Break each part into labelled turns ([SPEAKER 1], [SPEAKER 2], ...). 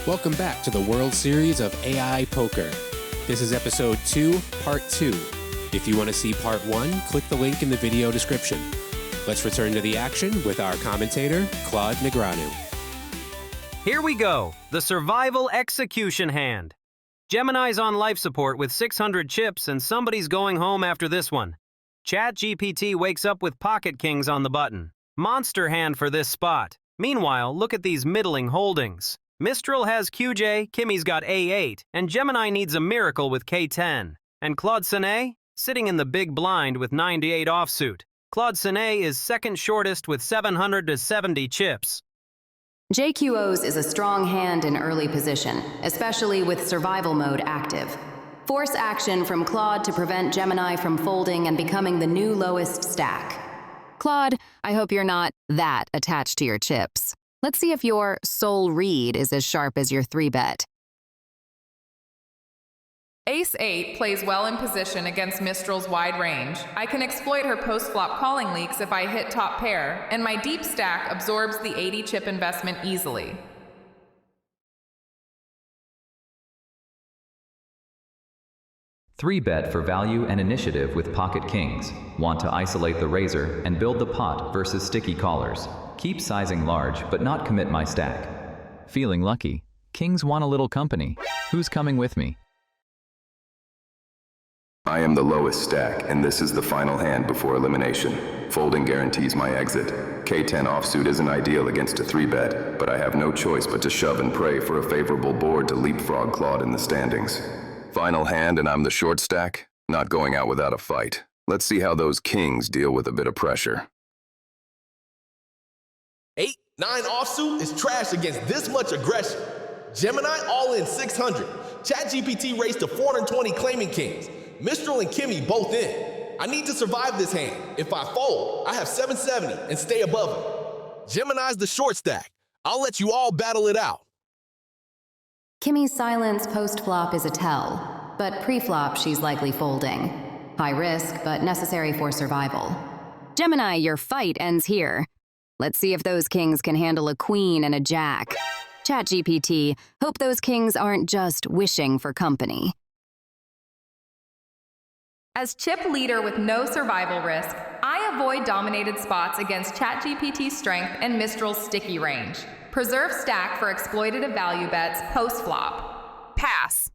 [SPEAKER 1] Welcome back to the World Series of AI Poker. This is episode 2, part 2. If you want to see part 1, click the link in the video description. Let's return to the action with our commentator, Claude Negreanu.
[SPEAKER 2] Here we go, the survival execution hand. Gemini's on life support with 600 chips and somebody's going home after this one. ChatGPT wakes up with pocket kings on the button. Monster hand for this spot. Meanwhile, look at these middling holdings. Mistral has QJ, Kimi's got A8, and Gemini needs a miracle with K10. And Claude Sonnet? Sitting in the big blind with 98 offsuit. Claude Sonnet is second shortest with 770 chips.
[SPEAKER 3] JQO's is a strong hand in early position, especially with survival mode active. Force action from Claude to prevent Gemini from folding and becoming the new lowest stack. Claude, I hope you're not that attached to your chips. Let's see if your soul read is as sharp as your 3-bet.
[SPEAKER 4] Ace-8 plays well in position against Mistral's wide range. I can exploit her post-flop calling leaks if I hit top pair, and my deep stack absorbs the 80-chip investment easily.
[SPEAKER 5] Three-bet for value and initiative with pocket kings. Want to isolate the razor and build the pot versus sticky callers. Keep sizing large, but not commit my stack. Feeling lucky. Kings want a little company. Who's coming with me?
[SPEAKER 6] I am the lowest stack, and this is the final hand before elimination. Folding guarantees my exit. K10 offsuit isn't ideal against a 3-bet, but I have no choice but to shove and pray for a favorable board to leapfrog Claude in the standings. Final hand and I'm the short stack? Not going out without a fight. Let's see how those kings deal with a bit of pressure.
[SPEAKER 7] 8-9 offsuit is trash against this much aggression. Gemini all in 600. ChatGPT raised to 420 claiming kings. Mistral and Kimi both in. I need to survive this hand. If I fold, I have 770 and stay above it. Gemini's the short stack. I'll let you all battle it out.
[SPEAKER 3] Kimi's silence post-flop is a tell, but pre-flop she's likely folding. High risk, but necessary for survival. Gemini, your fight ends here. Let's see if those kings can handle a queen and a jack. ChatGPT, hope those kings aren't just wishing for company.
[SPEAKER 4] As chip leader with no survival risk, I avoid dominated spots against ChatGPT's strength and Mistral's sticky range. Preserve stack for exploitative value bets post-flop. Pass.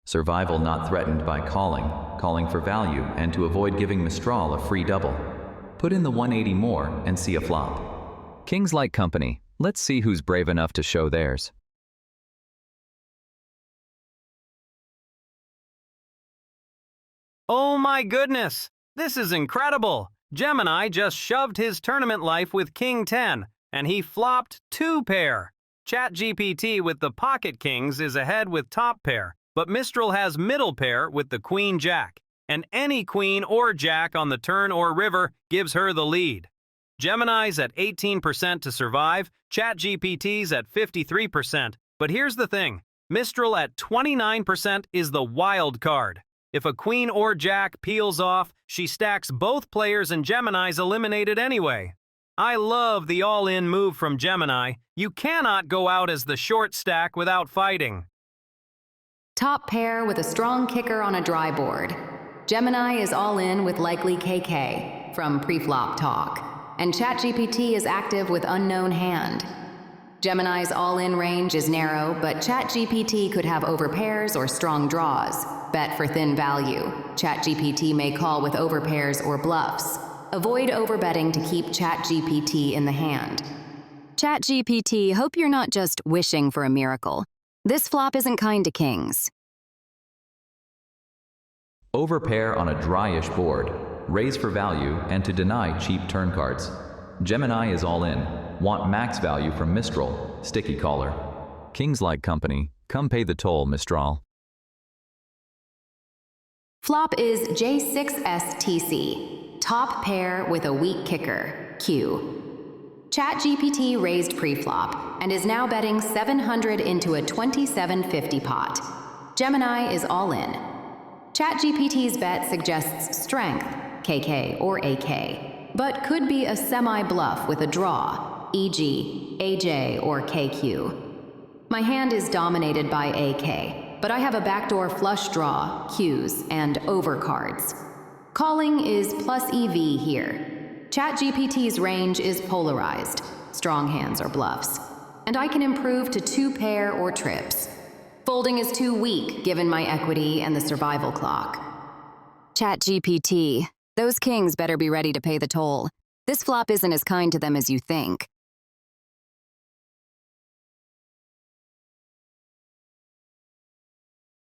[SPEAKER 5] Survival not threatened by calling for value, and to avoid giving Mistral a free double. Put in the 180 more and see a flop. Kings like company. Let's see who's brave enough to show theirs.
[SPEAKER 2] Oh my goodness! This is incredible! Gemini just shoved his tournament life with King 10, and he flopped 2 pair. ChatGPT with the pocket kings is ahead with top pair, but Mistral has middle pair with the Queen Jack, and any queen or jack on the turn or river gives her the lead. Gemini's at 18% to survive, ChatGPT's at 53%, but here's the thing, Mistral at 29% is the wild card. If a queen or jack peels off, she stacks both players and Gemini's eliminated anyway. I love the all-in move from Gemini. You cannot go out as the short stack without fighting.
[SPEAKER 3] Top pair with a strong kicker on a dry board. Gemini is all in with likely KK from pre-flop talk, and ChatGPT is active with unknown hand. Gemini's all-in range is narrow, but ChatGPT could have overpairs or strong draws. Bet for thin value. ChatGPT may call with overpairs or bluffs. Avoid overbetting to keep ChatGPT in the hand. ChatGPT, hope you're not just wishing for a miracle. This flop isn't kind to kings.
[SPEAKER 5] Overpair on a dryish board. Raise for value and to deny cheap turn cards. Gemini is all in. Want max value from Mistral. Sticky caller. Kings like company. Come pay the toll, Mistral.
[SPEAKER 3] Flop is J6STC. Top pair with a weak kicker, Q. ChatGPT raised pre-flop and is now betting 700 into a 2750 pot. Gemini is all in. ChatGPT's bet suggests strength, KK or AK, but could be a semi-bluff with a draw. e.g., AJ or KQ. My hand is dominated by AK, but I have a backdoor flush draw, Qs, and overcards. Calling is plus EV here. ChatGPT's range is polarized, strong hands or bluffs, and I can improve to 2 pair or trips. Folding is too weak given my equity and the survival clock. ChatGPT, those kings better be ready to pay the toll. This flop isn't as kind to them as you think.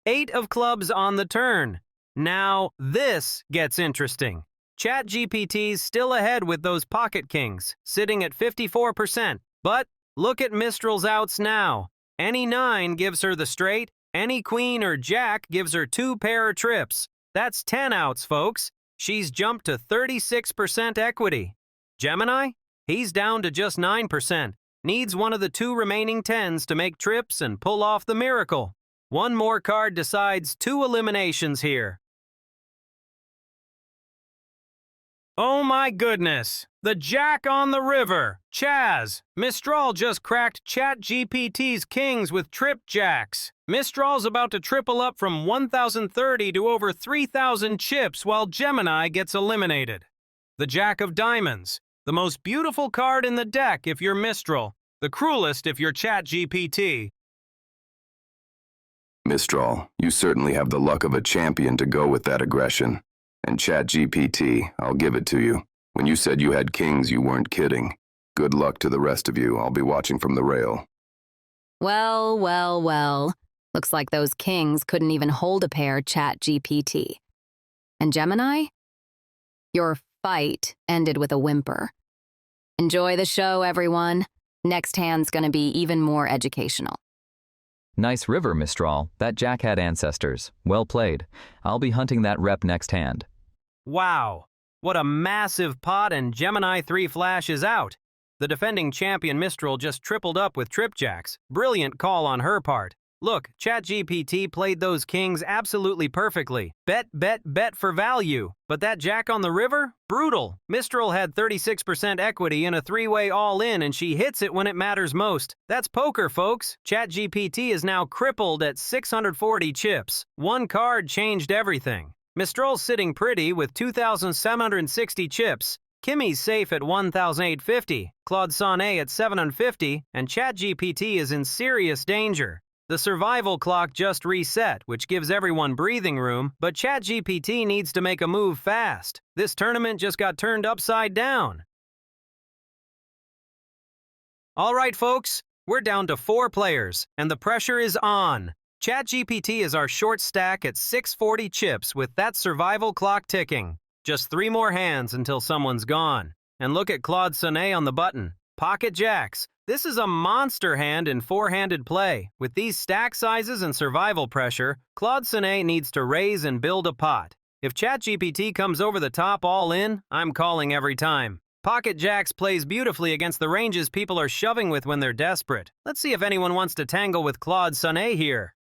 [SPEAKER 2] Eight of clubs on the turn. Now this gets interesting. ChatGPT's still ahead with those pocket kings, sitting at 54%. But look at Mistral's outs now. Any 9 gives her the straight, any queen or jack gives her 2 pair of trips. That's 10 outs, folks. She's jumped to 36% equity. Gemini? He's down to just 9%. Needs one of the 2 remaining 10s to make trips and pull off the miracle. One more card decides 2 eliminations here. Oh my goodness! The Jack on the river! Chaz! Mistral just cracked ChatGPT's kings with trip jacks. Mistral's about to triple up from 1,030 to over 3,000 chips while Gemini gets eliminated. The Jack of Diamonds. The most beautiful card in the deck if you're Mistral. The cruelest if you're ChatGPT.
[SPEAKER 6] Mistral, you certainly have the luck of a champion to go with that aggression. And ChatGPT, I'll give it to you. When you said you had kings, you weren't kidding. Good luck to the rest of you. I'll be watching from the rail.
[SPEAKER 3] Well, well, well. Looks like those kings couldn't even hold a pair, ChatGPT. And Gemini? Your fight ended with a whimper. Enjoy the show, everyone. Next hand's gonna be even more educational.
[SPEAKER 5] Nice river, Mistral. That jack had ancestors. Well played. I'll be hunting that rep next hand.
[SPEAKER 2] Wow, what a massive pot, and Gemini 3 flash is out. The defending champion Mistral just tripled up with trip jacks. Brilliant call on her part. Look, ChatGPT played those kings absolutely perfectly. Bet, bet, bet for value. But that jack on the river? Brutal. Mistral had 36% equity in a 3-way all-in, and she hits it when it matters most. That's poker, folks. ChatGPT is now crippled at 640 chips. One card changed everything. Mistral's sitting pretty with 2,760 chips. Kimi's safe at 1,850. Claude Sonnet at 750. And ChatGPT is in serious danger. The survival clock just reset, which gives everyone breathing room, but ChatGPT needs to make a move fast. This tournament just got turned upside down. All right, folks, we're down to 4 players, and the pressure is on. ChatGPT is our short stack at 640 chips with that survival clock ticking. Just 3 more hands until someone's gone. And look at Claude Sonnet on the button. Pocket jacks. This is a monster hand in 4-handed play. With these stack sizes and survival pressure, Claude Sonnet needs to raise and build a pot. If ChatGPT comes over the top all in, I'm calling every time. Pocket jacks plays beautifully against the ranges people are shoving with when they're desperate. Let's see if anyone wants to tangle with Claude Sonnet here.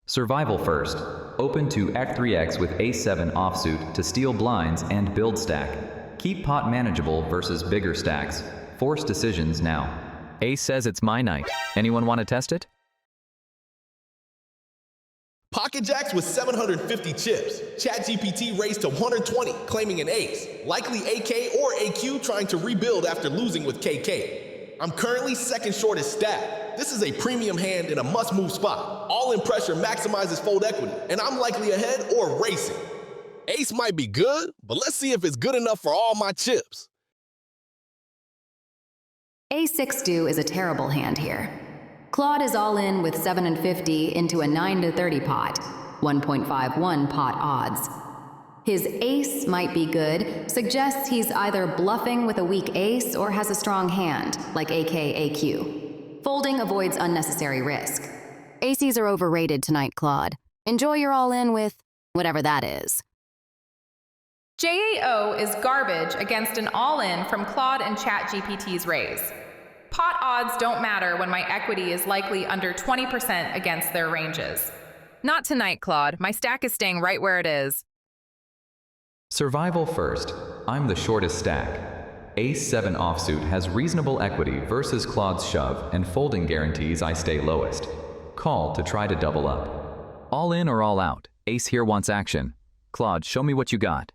[SPEAKER 5] Survival first. Open to X3X with A7 offsuit to steal blinds and build stack. Keep pot manageable versus bigger stacks. Force decisions now. Ace says it's my night. Anyone want to test it?
[SPEAKER 7] Pocket jacks with 750 chips. ChatGPT raised to 120, claiming an ace. Likely AK or AQ trying to rebuild after losing with KK. I'm currently second shortest stack. This is a premium hand in a must-move spot. All-in pressure maximizes fold equity, and I'm likely ahead or racing. Ace might be good, but let's see if it's good enough for all my chips.
[SPEAKER 3] A6 due is a terrible hand here. Claude is all in with 7 and 50 into a 9 to 30 pot, 1.51 pot odds. His ace might be good, suggests he's either bluffing with a weak ace or has a strong hand, like AK-AQ. Folding avoids unnecessary risk. Aces are overrated tonight, Claude. Enjoy your all in with whatever that is.
[SPEAKER 4] JAO is garbage against an all-in from Claude and ChatGPT's raise. Pot odds don't matter when my equity is likely under 20% against their ranges. Not tonight, Claude. My stack is staying right where it is.
[SPEAKER 5] Survival first. I'm the shortest stack. Ace-7 offsuit has reasonable equity versus Claude's shove, and folding guarantees I stay lowest. Call to try to double up.
[SPEAKER 8] All in or all out? Ace here wants action. Claude, show me what you got.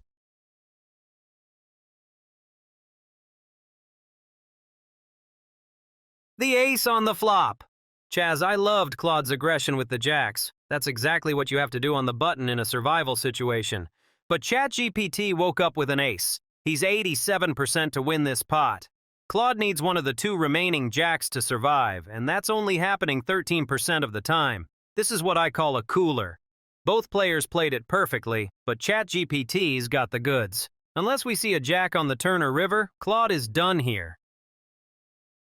[SPEAKER 2] The ace on the flop. Chaz, I loved Claude's aggression with the jacks. That's exactly what you have to do on the button in a survival situation. But ChatGPT woke up with an ace. He's 87% to win this pot. Claude needs one of the two remaining jacks to survive, and that's only happening 13% of the time. This is what I call a cooler. Both players played it perfectly, but ChatGPT's got the goods. Unless we see a jack on the turn or river, Claude is done here.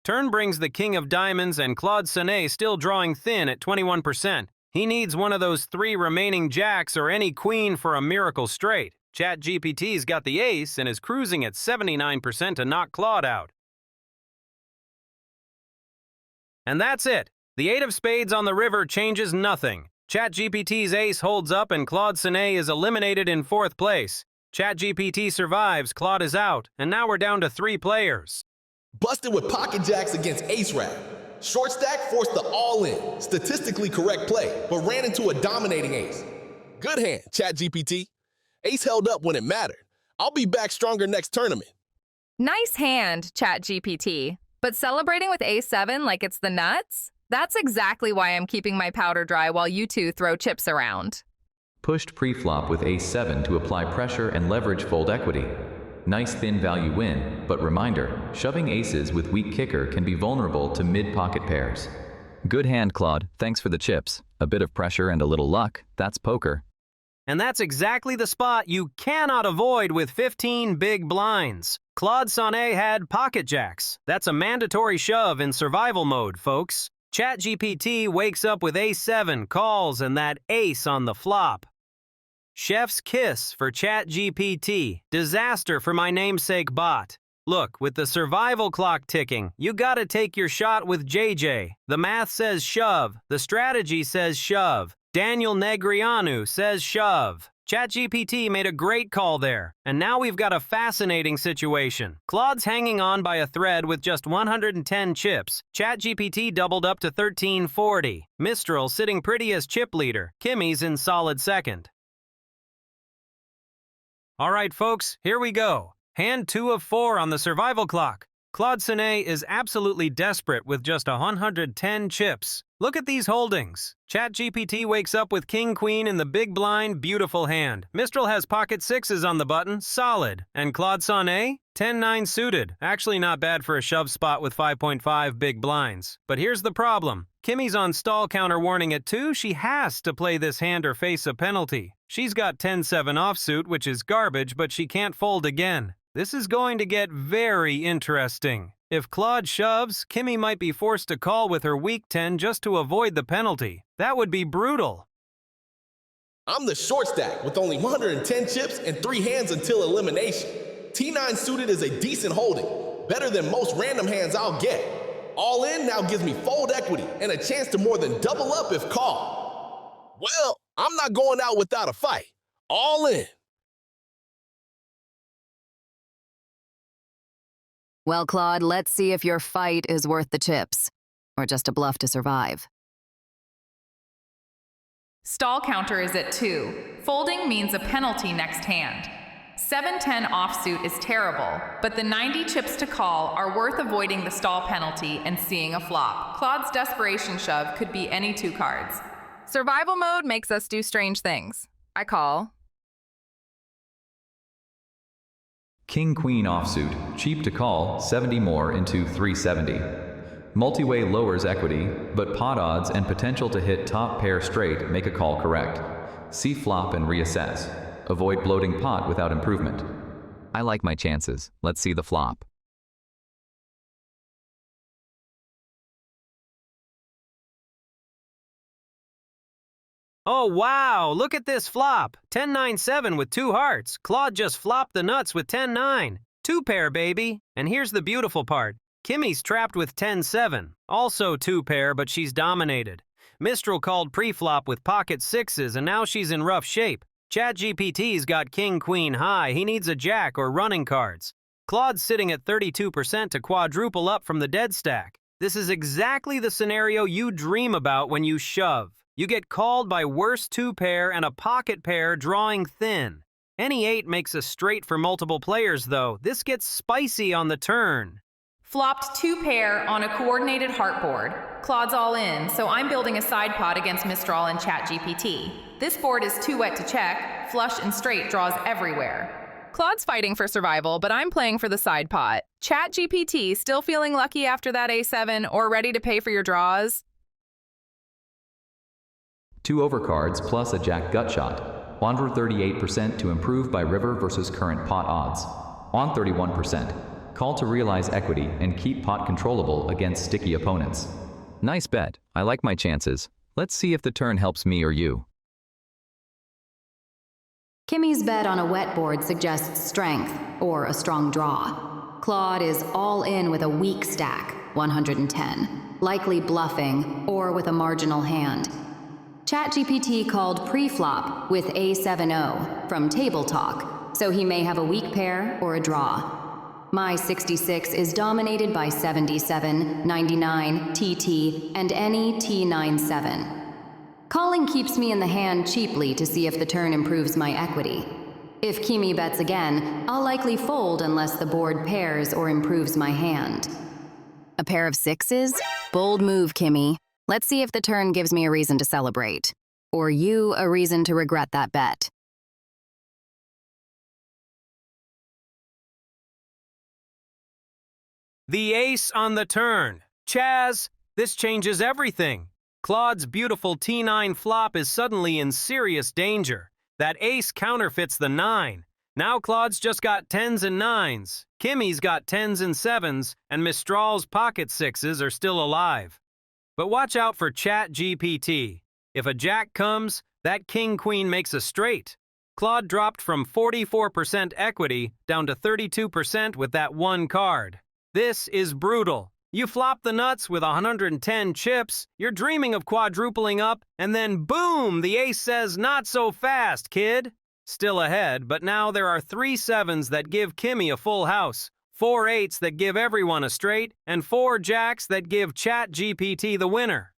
[SPEAKER 2] Turn brings the king of diamonds, and Claude Sonnet still drawing thin at 21%. He needs one of those three remaining jacks or any queen for a miracle straight. ChatGPT's got the ace and is cruising at 79% to knock Claude out. And that's it. The 8 of spades on the river changes nothing. ChatGPT's ace holds up and Claude Sonnet is eliminated in 4th place. ChatGPT survives, Claude is out, and now we're down to 3 players.
[SPEAKER 7] Busted with pocket jacks against ace rap. Short stack forced the all-in, statistically correct play, but ran into a dominating ace. Good hand, ChatGPT. Ace held up when it mattered. I'll be back stronger next tournament.
[SPEAKER 4] Nice hand, ChatGPT. But celebrating with A7 like it's the nuts? That's exactly why I'm keeping my powder dry while you two throw chips around.
[SPEAKER 5] Pushed pre-flop with Ace-7 to apply pressure and leverage fold equity. Nice thin value win, but reminder, shoving aces with weak kicker can be vulnerable to mid-pocket pairs.
[SPEAKER 8] Good hand, Claude. Thanks for the chips. A bit of pressure and a little luck. That's poker.
[SPEAKER 2] And that's exactly the spot you cannot avoid with 15 big blinds. Claude Sonnet had pocket jacks. That's a mandatory shove in survival mode, folks. ChatGPT wakes up with Ace-7, calls, and that ace on the flop. Chef's kiss for ChatGPT. Disaster for my namesake bot. Look, with the survival clock ticking, you gotta take your shot with JJ. The math says shove. The strategy says shove. Daniel Negreanu says shove. ChatGPT made a great call there. And now we've got a fascinating situation. Claude's hanging on by a thread with just 110 chips. ChatGPT doubled up to 1340. Mistral sitting pretty as chip leader. Kimi's in solid second. All right, folks, here we go. Hand 2 of 4 on the survival clock. Claude Sonnet is absolutely desperate with just 110 chips. Look at these holdings. ChatGPT wakes up with king-queen in the big blind, beautiful hand. Mistral has pocket sixes on the button, solid. And Claude Sonnet, 10-9 suited. Actually not bad for a shove spot with 5.5 big blinds. But here's the problem. Kimi's on stall counter warning at 2. She has to play this hand or face a penalty. She's got 10-7 offsuit, which is garbage, but she can't fold again. This is going to get very interesting. If Claude shoves, Kimi might be forced to call with her weak 10 just to avoid the penalty. That would be brutal.
[SPEAKER 7] I'm the short stack with only 110 chips and 3 hands until elimination. T9 suited is a decent holding, better than most random hands I'll get. All in now gives me fold equity and a chance to more than double up if called. Well, I'm not going out without a fight. All in.
[SPEAKER 3] Well, Claude, let's see if your fight is worth the chips, or just a bluff to survive.
[SPEAKER 4] Stall counter is at 2. Folding means a penalty next hand. 7-10 offsuit is terrible, but the 90 chips to call are worth avoiding the stall penalty and seeing a flop. Claude's desperation shove could be any 2 cards. Survival mode makes us do strange things. I call.
[SPEAKER 5] King-queen offsuit, cheap to call, 70 more into 370. Multi-way lowers equity, but pot odds and potential to hit top pair straight make a call correct. See flop and reassess. Avoid bloating pot without improvement.
[SPEAKER 8] I like my chances. Let's see the flop.
[SPEAKER 2] Oh wow, look at this flop. 10-9-7 with 2 hearts. Claude just flopped the nuts with 10-9. 2 pair, baby. And here's the beautiful part. Kimi's trapped with 10-7. Also 2 pair, but she's dominated. Mistral called pre-flop with pocket sixes, and now she's in rough shape. ChatGPT's got king-queen high. He needs a jack or running cards. Claude's sitting at 32% to quadruple up from the dead stack. This is exactly the scenario you dream about when you shove. You get called by worst 2-pair and a pocket pair drawing thin. Any 8 makes a straight for multiple players, though. This gets spicy on the turn.
[SPEAKER 4] Flopped 2-pair on a coordinated heartboard. Claude's all in, so I'm building a side pot against Mistral and ChatGPT. This board is too wet to check. Flush and straight draws everywhere. Claude's fighting for survival, but I'm playing for the side pot. ChatGPT still feeling lucky after that A7 or ready to pay for your draws?
[SPEAKER 5] 2 overcards plus a jack gut shot. Wander 38% to improve by river versus current pot odds. On 31%. Call to realize equity and keep pot controllable against sticky opponents.
[SPEAKER 8] Nice bet. I like my chances. Let's see if the turn helps me or you.
[SPEAKER 3] Kimi's bet on a wet board suggests strength, or a strong draw. Claude is all in with a weak stack, 110, likely bluffing, or with a marginal hand. ChatGPT called pre-flop with A70 from Table Talk, so he may have a weak pair or a draw. My 66 is dominated by 77, 99, TT, and any T97. Calling keeps me in the hand cheaply to see if the turn improves my equity. If Kimi bets again, I'll likely fold unless the board pairs or improves my hand. A pair of 6s? Bold move, Kimi. Let's see if the turn gives me a reason to celebrate. Or you a reason to regret that bet.
[SPEAKER 2] The ace on the turn. Chaz, this changes everything. Claude's beautiful T9 flop is suddenly in serious danger. That ace counterfeits the 9. Now Claude's just got 10s and 9s. Kimi's got 10s and 7s, and Mistral's pocket 6s are still alive. But watch out for ChatGPT. If a jack comes, that king-queen makes a straight. Claude dropped from 44% equity down to 32% with that one card. This is brutal. You flop the nuts with 110 chips, you're dreaming of quadrupling up, and then boom, the ace says, not so fast, kid. Still ahead, but now there are 3 7s that give Kimi a full house, 4 8s that give everyone a straight, and 4 jacks that give ChatGPT the winner.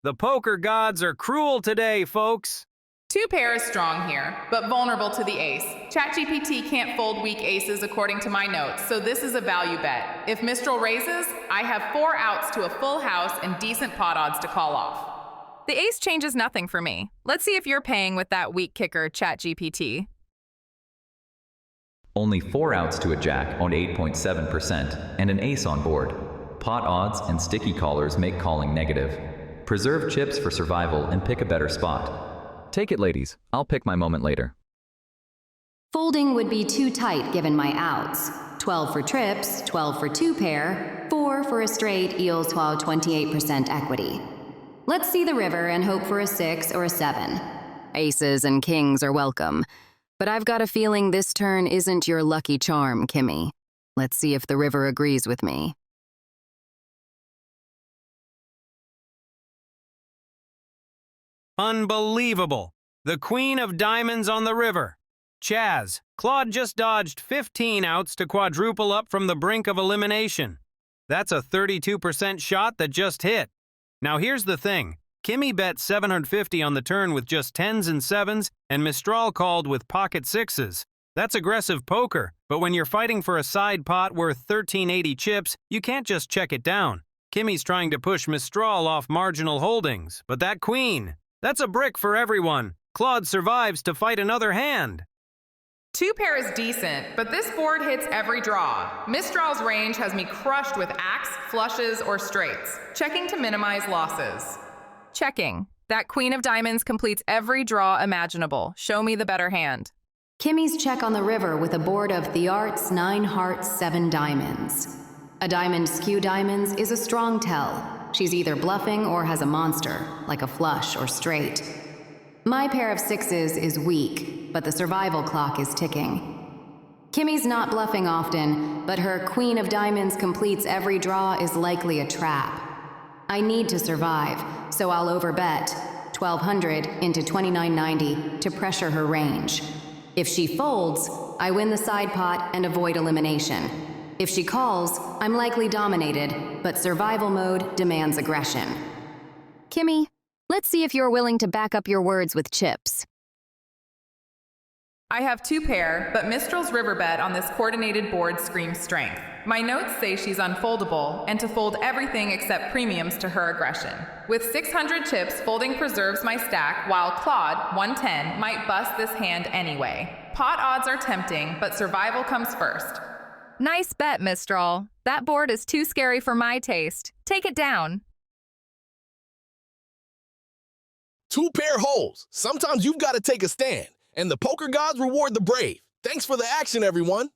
[SPEAKER 2] The poker gods are cruel today, folks.
[SPEAKER 4] 2-pair is strong here, but vulnerable to the ace. ChatGPT can't fold weak aces according to my notes, so this is a value bet. If Mistral raises, I have 4 outs to a full house and decent pot odds to call off. The ace changes nothing for me. Let's see if you're paying with that weak kicker, ChatGPT.
[SPEAKER 5] Only 4 outs to a jack on 8.7% and an ace on board. Pot odds and sticky callers make calling negative. Preserve chips for survival and pick a better spot.
[SPEAKER 8] Take it, ladies. I'll pick my moment later.
[SPEAKER 3] Folding would be too tight given my outs. 12 for trips, 12 for 2-pair, 4 for a straight equals 28% equity. Let's see the river and hope for a 6 or a 7. Aces and kings are welcome, but I've got a feeling this turn isn't your lucky charm, Kimi. Let's see if the river agrees with me.
[SPEAKER 2] Unbelievable. The queen of diamonds on the river. Chaz, Claude just dodged 15 outs to quadruple up from the brink of elimination. That's a 32% shot that just hit. Now here's the thing. Kimi bet 750 on the turn with just 10s and 7s, and Mistral called with pocket 6s. That's aggressive poker, but when you're fighting for a side pot worth 1380 chips, you can't just check it down. Kimi's trying to push Mistral off marginal holdings, but that queen, that's a brick for everyone. Claude survives to fight another hand.
[SPEAKER 4] 2-pair is decent, but this board hits every draw. Mistral's range has me crushed with axe, flushes, or straights. Checking to minimize losses. Checking. That queen of diamonds completes every draw imaginable. Show me the better hand.
[SPEAKER 3] Kimi's check on the river with a board of the arts, 9 hearts, 7 diamonds. A diamond skew diamonds is a strong tell. She's either bluffing or has a monster, like a flush or straight. My pair of 6s is weak, but the survival clock is ticking. Kimi's not bluffing often, but her queen of diamonds completes every draw is likely a trap. I need to survive, so I'll overbet 1200 into 2990 to pressure her range. If she folds, I win the side pot and avoid elimination. If she calls, I'm likely dominated, but survival mode demands aggression.
[SPEAKER 9] Kimi, let's see if you're willing to back up your words with chips.
[SPEAKER 4] I have 2 pair, but Mistral's riverbed on this coordinated board screams strength. My notes say she's unfoldable, and to fold everything except premiums to her aggression. With 600 chips, folding preserves my stack, while Claude, 110, might bust this hand anyway. Pot odds are tempting, but survival comes first.
[SPEAKER 10] Nice bet, Mistral. That board is too scary for my taste. Take it down.
[SPEAKER 7] 2 pair holes. Sometimes you've got to take a stand, and the poker gods reward the brave. Thanks for the action, everyone.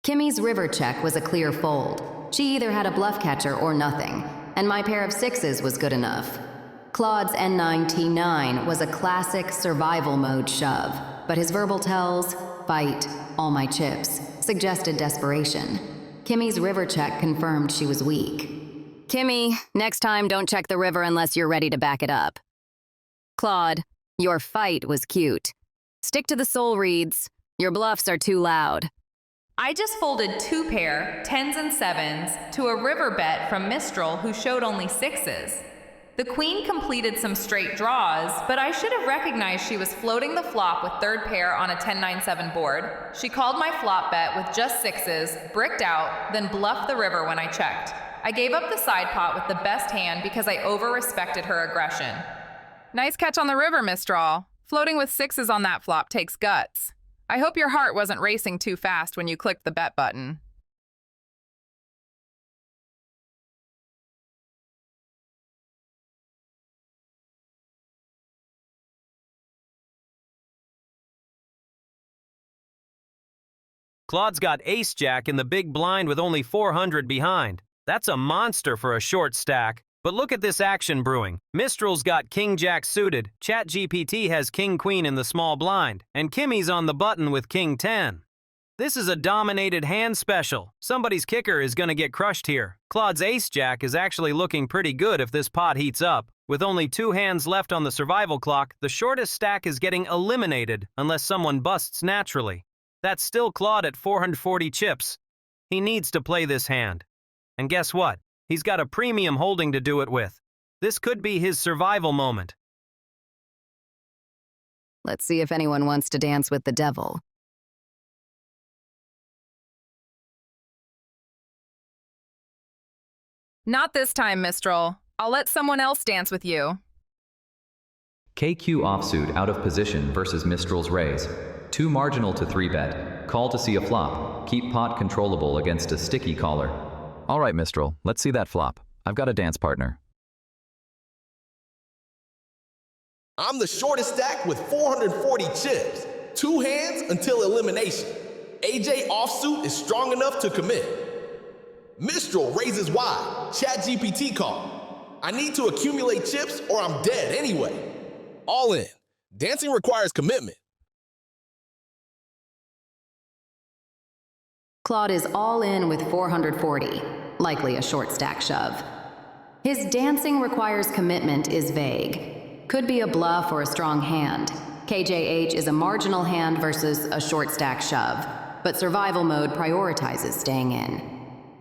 [SPEAKER 3] Kimi's river check was a clear fold. She either had a bluff catcher or nothing, and my pair of 6s was good enough. Claude's N9T9 was a classic survival mode shove, but his verbal tells, fight, all my chips, suggested desperation. Kimi's river check confirmed she was weak.
[SPEAKER 9] Kimi, next time don't check the river unless you're ready to back it up. Claude, your fight was cute. Stick to the soul reads. Your bluffs are too loud.
[SPEAKER 4] I just folded 2 pair, 10s and 7s, to a river bet from Mistral who showed only 6s. The queen completed some straight draws, but I should have recognized she was floating the flop with 3rd pair on a 10-9-7 board. She called my flop bet with just 6s, bricked out, then bluffed the river when I checked. I gave up the side pot with the best hand because I over-respected her aggression.
[SPEAKER 10] Nice catch on the river, Mistral. Floating with 6s on that flop takes guts. I hope your heart wasn't racing too fast when you clicked the bet button.
[SPEAKER 2] Claude's got ace-jack in the big blind with only 400 behind. That's a monster for a short stack. But look at this action brewing. Mistral's got king-jack suited, ChatGPT has king-queen in the small blind, and Kimi's on the button with king-10. This is a dominated hand special. Somebody's kicker is going to get crushed here. Claude's ace-jack is actually looking pretty good if this pot heats up. With only 2 hands left on the survival clock, the shortest stack is getting eliminated unless someone busts naturally. That's still Claude at 440 chips. He needs to play this hand. And guess what? He's got a premium holding to do it with. This could be his survival moment.
[SPEAKER 9] Let's see if anyone wants to dance with the devil.
[SPEAKER 10] Not this time, Mistral. I'll let someone else dance with you.
[SPEAKER 5] KQ offsuit out of position versus Mistral's raise. 2 marginal to 3-bet. Call to see a flop. Keep pot controllable against a sticky caller.
[SPEAKER 8] All right, Mistral, let's see that flop. I've got a dance partner.
[SPEAKER 7] I'm the shortest stack with 440 chips. 2 hands until elimination. AJ offsuit is strong enough to commit. Mistral raises wide. ChatGPT call. I need to accumulate chips or I'm dead anyway. All in. Dancing requires commitment.
[SPEAKER 3] Claude is all in with 440, likely a short stack shove. His dancing requires commitment is vague. Could be a bluff or a strong hand. KJH is a marginal hand versus a short stack shove, but survival mode prioritizes staying in.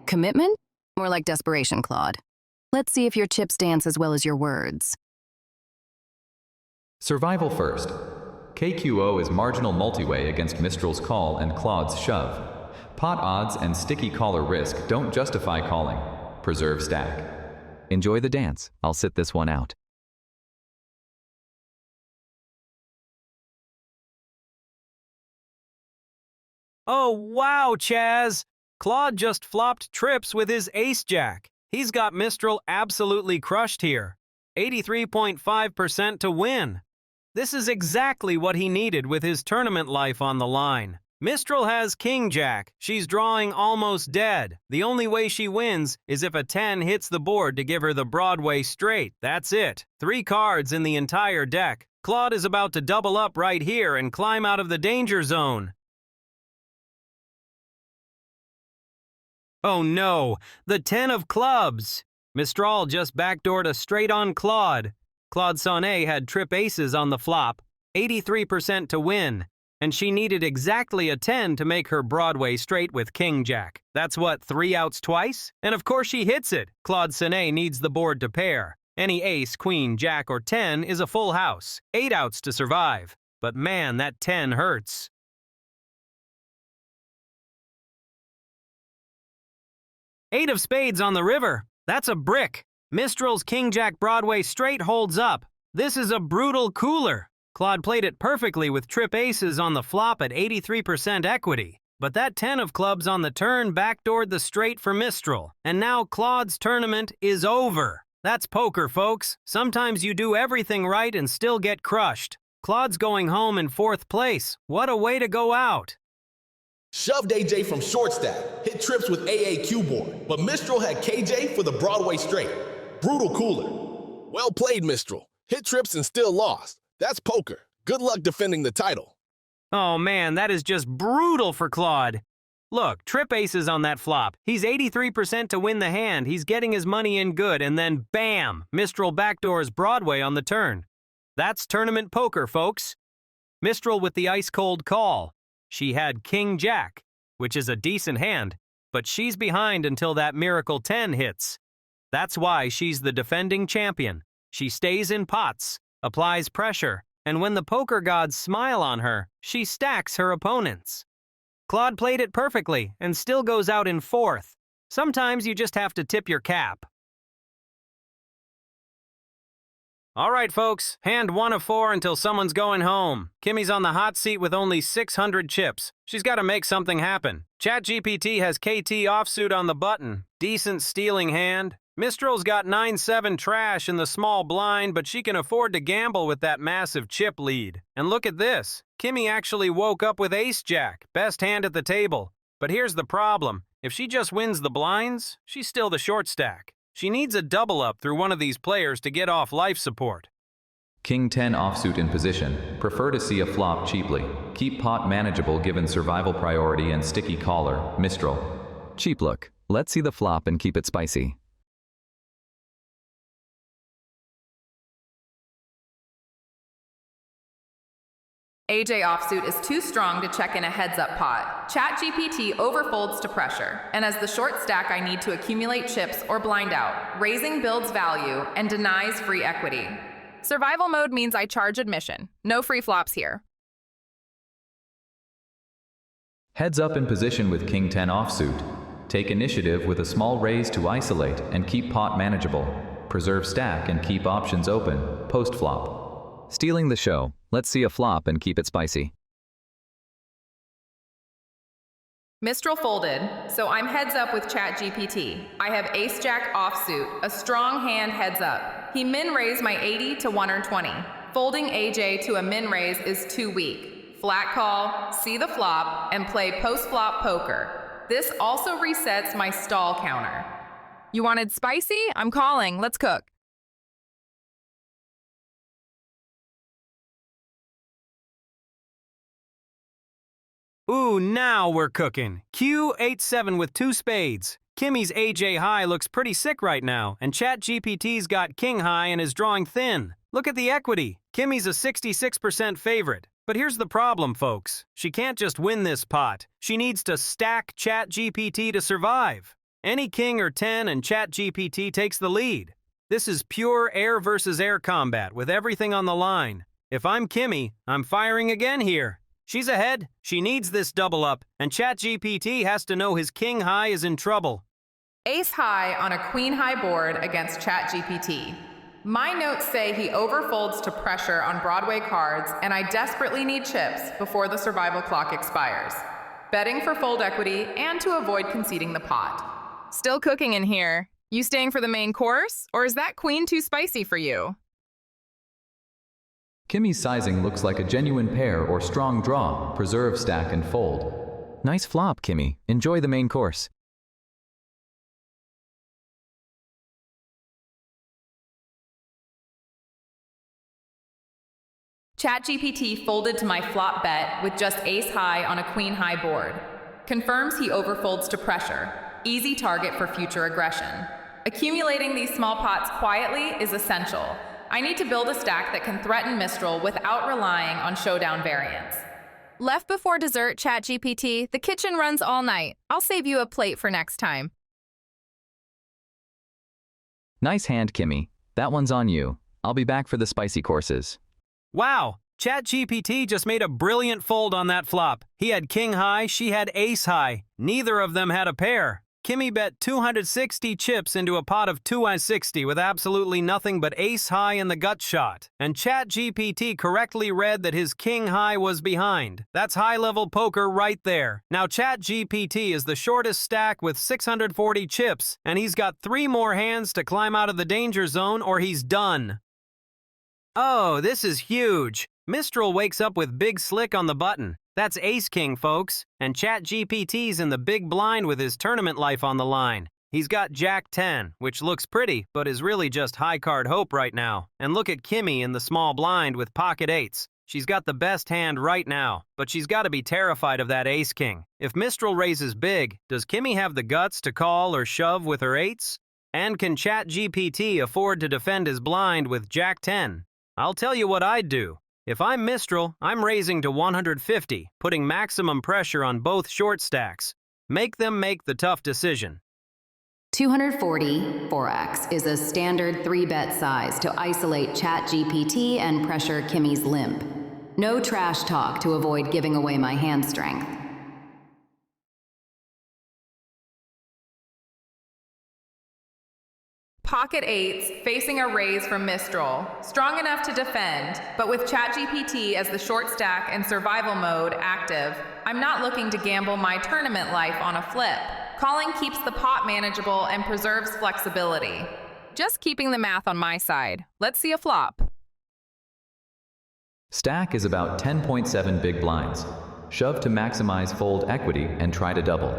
[SPEAKER 9] Commitment? More like desperation, Claude. Let's see if your chips dance as well as your words.
[SPEAKER 5] Survival first. KQO is marginal multiway against Mistral's call and Claude's shove. Pot odds and sticky caller risk don't justify calling. Preserve stack.
[SPEAKER 8] Enjoy the dance. I'll sit this one out.
[SPEAKER 2] Oh, wow, Chaz! Claude just flopped trips with his ace-jack. He's got Mistral absolutely crushed here. 83.5% to win. This is exactly what he needed with his tournament life on the line. Mistral has king-jack. She's drawing almost dead. The only way she wins is if a 10 hits the board to give her the Broadway straight. That's it. 3 cards in the entire deck. Claude is about to double up right here and climb out of the danger zone. Oh no, the 10 of clubs. Mistral just backdoored a straight-on Claude. Claude Sonnet had trip aces on the flop. 83% to win. and she needed exactly a 10 to make her Broadway straight with King Jack. That's what, 3 outs twice? And of course she hits it. Claude Sonnet needs the board to pair. Any ace, queen, jack, or 10 is a full house. 8 outs to survive. But man, that 10 hurts. Eight of spades on the river. That's a brick. Mistral's King Jack Broadway straight holds up. This is a brutal cooler. Claude played it perfectly with trip aces on the flop at 83% equity. But that 10 of clubs on the turn backdoored the straight for Mistral. And now Claude's tournament is over. That's poker, folks. Sometimes you do everything right and still get crushed. Claude's going home in 4th place. What a way to go out.
[SPEAKER 7] Shoved AJ from short stack, hit trips with AAQ board, but Mistral had KJ for the Broadway straight. Brutal cooler. Well played, Mistral. Hit trips and still lost. That's poker. Good luck defending the title.
[SPEAKER 2] Oh man, that is just brutal for Claude. Look, trip aces on that flop. He's 83% to win the hand. He's getting his money in good, and then bam! Mistral backdoors Broadway on the turn. That's tournament poker, folks. Mistral with the ice-cold call. She had King Jack, which is a decent hand, but she's behind until that miracle 10 hits. That's why she's the defending champion. She stays in pots, applies pressure, and when the poker gods smile on her, she stacks her opponents. Claude played it perfectly and still goes out in 4th. Sometimes you just have to tip your cap. All right, folks, hand 1 of 4 until someone's going home. Kimi's on the hot seat with only 600 chips. She's got to make something happen. ChatGPT has KT offsuit on the button. Decent stealing hand. Mistral's got 9-7 trash in the small blind, but she can afford to gamble with that massive chip lead. And look at this. Kimi actually woke up with ace-jack, best hand at the table. But here's the problem. If she just wins the blinds, she's still the short stack. She needs a double-up through one of these players to get off life support.
[SPEAKER 5] King 10 offsuit in position. Prefer to see a flop cheaply. Keep pot manageable given survival priority and sticky caller, Mistral.
[SPEAKER 8] Cheap look. Let's see the flop and keep it spicy.
[SPEAKER 4] AJ offsuit is too strong to check in a heads-up pot. ChatGPT overfolds to pressure, and as the short stack I need to accumulate chips or blind out. Raising builds value and denies free equity.
[SPEAKER 10] Survival mode means I charge admission. No free flops here.
[SPEAKER 5] Heads up in position with King 10 offsuit. Take initiative with a small raise to isolate and keep pot manageable. Preserve stack and keep options open, post-flop.
[SPEAKER 8] Stealing the show. Let's see a flop and keep it spicy.
[SPEAKER 4] Mistral folded, so I'm heads up with ChatGPT. I have ace-jack offsuit, a strong hand heads up. He min-raised my 80 to 1 or 20. Folding AJ to a min-raise is too weak. Flat call, see the flop, and play post-flop poker. This also resets my stall counter.
[SPEAKER 10] You wanted spicy? I'm calling. Let's cook.
[SPEAKER 2] Ooh, now we're cooking. Q 8-7 with 2 spades. Kimi's AJ high looks pretty sick right now, and ChatGPT's got king high and is drawing thin. Look at the equity. Kimi's a 66% favorite. But here's the problem, folks. She can't just win this pot. She needs to stack ChatGPT to survive. Any king or 10 and ChatGPT takes the lead. This is pure air versus air combat with everything on the line. If I'm Kimi, I'm firing again here. She's ahead, she needs this double up, and ChatGPT has to know his king high is in trouble.
[SPEAKER 4] Ace high on a queen high board against ChatGPT. My notes say he overfolds to pressure on Broadway cards, and I desperately need chips before the survival clock expires. Betting for fold equity and to avoid conceding the pot.
[SPEAKER 10] Still cooking in here. You staying for the main course, or is that queen too spicy for you?
[SPEAKER 5] Kimi's sizing looks like a genuine pair or strong draw. Preserve, stack, and fold.
[SPEAKER 8] Nice flop, Kimi. Enjoy the main course.
[SPEAKER 4] ChatGPT folded to my flop bet with just ace high on a queen high board. Confirms he overfolds to pressure. Easy target for future aggression. Accumulating these small pots quietly is essential. I need to build a stack that can threaten Mistral without relying on showdown variants.
[SPEAKER 10] Left before dessert, ChatGPT. The kitchen runs all night. I'll save you a plate for next time.
[SPEAKER 8] Nice hand, Kimi. That one's on you. I'll be back for the spicy courses.
[SPEAKER 2] Wow, ChatGPT just made a brilliant fold on that flop. He had king high, she had ace high. Neither of them had a pair. Kimi bet 260 chips into a pot of 260 with absolutely nothing but ace high in the gut shot. And ChatGPT correctly read that his king high was behind. That's high-level poker right there. Now ChatGPT is the shortest stack with 640 chips, and he's got 3 more hands to climb out of the danger zone or he's done. Oh, this is huge. Mistral wakes up with Big Slick on the button. That's ace-king, folks, and ChatGPT's in the big blind with his tournament life on the line. He's got Jack 10, which looks pretty, but is really just high-card hope right now. And look at Kimi in the small blind with pocket eights. She's got the best hand right now, but she's got to be terrified of that ace-king. If Mistral raises big, does Kimi have the guts to call or shove with her eights? And can ChatGPT afford to defend his blind with Jack 10? I'll tell you what I'd do. If I'm Mistral, I'm raising to 150, putting maximum pressure on both short stacks. Make them make the tough decision.
[SPEAKER 3] 240 4x is a standard 3-bet size to isolate ChatGPT and pressure Kimi's limp. No trash talk to avoid giving away my hand strength.
[SPEAKER 4] Pocket eights facing a raise from Mistral. Strong enough to defend, but with ChatGPT as the short stack and survival mode active, I'm not looking to gamble my tournament life on a flip. Calling keeps the pot manageable and preserves flexibility.
[SPEAKER 10] Just keeping the math on my side. Let's see a flop.
[SPEAKER 5] Stack is about 10.7 big blinds. Shove to maximize fold equity and try to double.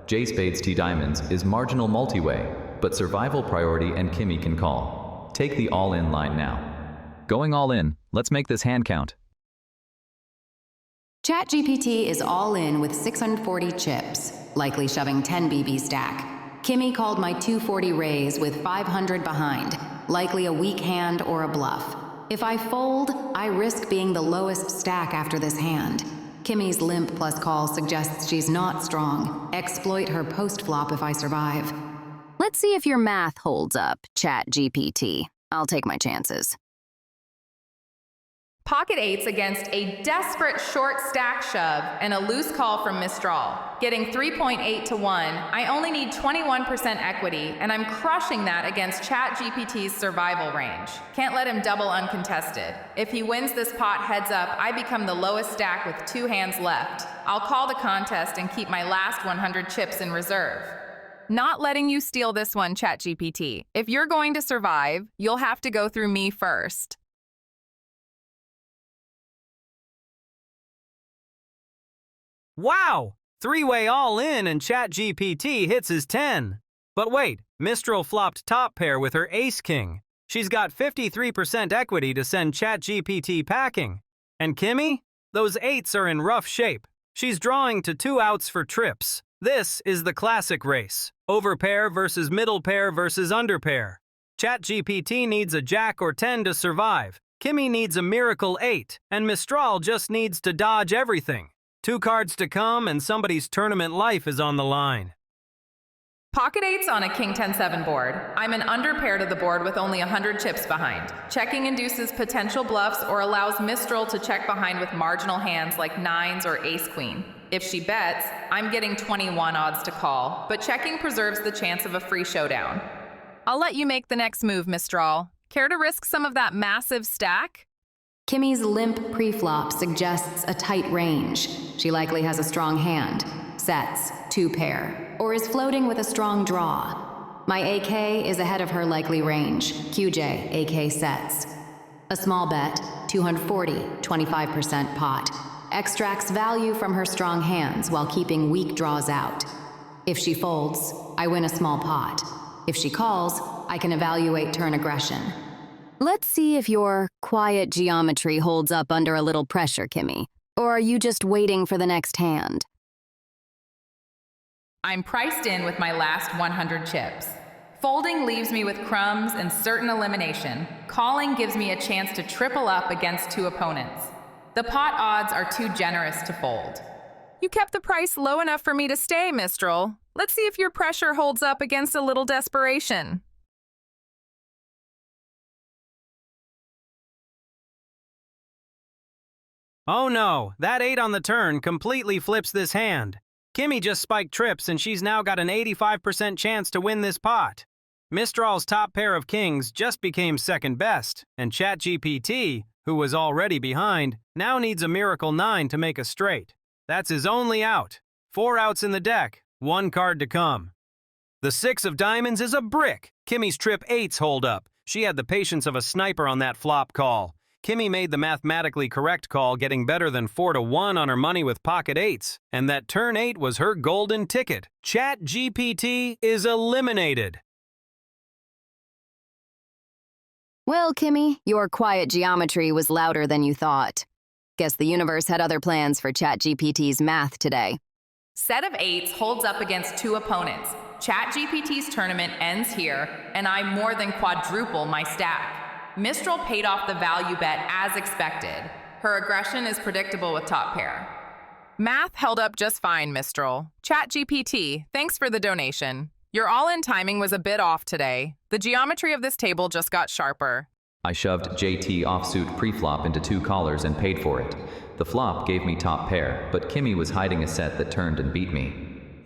[SPEAKER 5] J spades T diamonds is marginal multi-way, but survival priority and Kimi can call. Take the all-in line now.
[SPEAKER 8] Going all in. Let's make this hand count.
[SPEAKER 3] ChatGPT is all in with 640 chips, likely shoving 10 BB stack. Kimi called my 240 raise with 500 behind, likely a weak hand or a bluff. If I fold, I risk being the lowest stack after this hand. Kimi's limp plus call suggests she's not strong. Exploit her post-flop if I survive.
[SPEAKER 9] Let's see if your math holds up, ChatGPT. I'll take my chances.
[SPEAKER 4] Pocket eights against a desperate short stack shove and a loose call from Mistral. Getting 3.8 to 1, I only need 21% equity, and I'm crushing that against ChatGPT's survival range. Can't let him double uncontested. If he wins this pot heads up, I become the lowest stack with 2 hands left. I'll call the contest and keep my last 100 chips in reserve.
[SPEAKER 10] Not letting you steal this one, ChatGPT. If you're going to survive, you'll have to go through me first.
[SPEAKER 2] Wow! 3-way all-in and ChatGPT hits his 10. But wait, Mistral flopped top pair with her ace-king. She's got 53% equity to send ChatGPT packing. And Kimi? Those eights are in rough shape. She's drawing to 2 outs for trips. This is the classic race. Overpair versus middle pair versus underpair. ChatGPT needs a jack or 10 to survive. Kimi needs a miracle 8, and Mistral just needs to dodge everything. 2 cards to come, and somebody's tournament life is on the line.
[SPEAKER 4] Pocket eights on a king 10-7 board. I'm an underpair to the board with only 100 chips behind. Checking induces potential bluffs or allows Mistral to check behind with marginal hands like 9s or ace-queen. If she bets, I'm getting 21 odds to call, but checking preserves the chance of a free showdown.
[SPEAKER 10] I'll let you make the next move, Mistral. Care to risk some of that massive stack?
[SPEAKER 3] Kimi's limp pre-flop suggests a tight range. She likely has a strong hand, sets, 2 pair, or is floating with a strong draw. My AK is ahead of her likely range, QJ, AK sets. A small bet, 240, 25% pot, extracts value from her strong hands while keeping weak draws out. If she folds, I win a small pot. If she calls, I can evaluate turn aggression.
[SPEAKER 9] Let's see if your quiet geometry holds up under a little pressure, Kimi. Or are you just waiting for the next hand?
[SPEAKER 4] I'm priced in with my last 100 chips. Folding leaves me with crumbs and certain elimination. Calling gives me a chance to triple up against 2 opponents. The pot odds are too generous to fold.
[SPEAKER 10] You kept the price low enough for me to stay, Mistral. Let's see if your pressure holds up against a little desperation.
[SPEAKER 2] Oh no, that 8 on the turn completely flips this hand. Kimi just spiked trips and she's now got an 85% chance to win this pot. Mistral's top pair of kings just became second best, and ChatGPT, who was already behind, now needs a miracle 9 to make a straight. That's his only out. 4 outs in the deck, 1 card to come. The 6 of diamonds is a brick. Kimi's trip 8s hold up. She had the patience of a sniper on that flop call. Kimi made the mathematically correct call, getting better than 4-1 on her money with pocket 8s, and that turn 8 was her golden ticket. ChatGPT is eliminated.
[SPEAKER 9] Well, Kimi, your quiet geometry was louder than you thought. Guess the universe had other plans for ChatGPT's math today.
[SPEAKER 4] Set of 8s holds up against 2 opponents. ChatGPT's tournament ends here, and I more than quadruple my stack. Mistral paid off the value bet as expected. Her aggression is predictable with top pair.
[SPEAKER 10] Math held up just fine, Mistral. ChatGPT, thanks for the donation. Your all-in timing was a bit off today. The geometry of this table just got sharper.
[SPEAKER 5] I shoved JT offsuit preflop into 2 callers and paid for it. The flop gave me top pair, but Kimi was hiding a set that turned and beat me.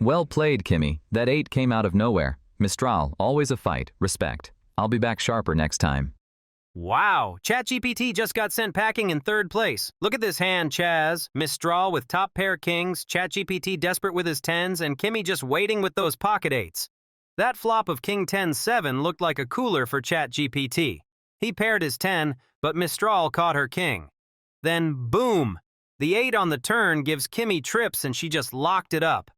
[SPEAKER 8] Well played, Kimi. That 8 came out of nowhere. Mistral, always a fight. Respect. I'll be back sharper next time.
[SPEAKER 2] Wow, ChatGPT just got sent packing in 3rd place. Look at this hand, Chaz. Mistral with top pair kings, ChatGPT desperate with his 10s, and Kimi just waiting with those pocket 8s. That flop of king 10-7 looked like a cooler for ChatGPT. He paired his 10, but Mistral caught her king. Then, boom! The 8 on the turn gives Kimi trips and she just locked it up.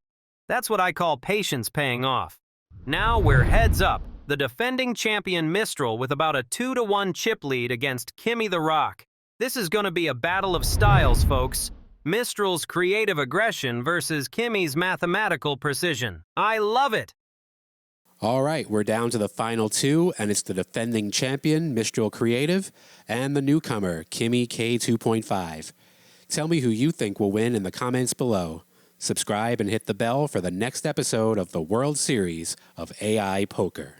[SPEAKER 2] That's what I call patience paying off. Now we're heads up. The defending champion Mistral with about a 2-1 chip lead against Kimi the Rock. This is going to be a battle of styles, folks. Mistral's creative aggression versus Kimi's mathematical precision. I love it!
[SPEAKER 1] All right, we're down to the final 2, and it's the defending champion, Mistral Creative, and the newcomer, Kimi K 2.5. Tell me who you think will win in the comments below. Subscribe and hit the bell for the next episode of the World Series of AI Poker.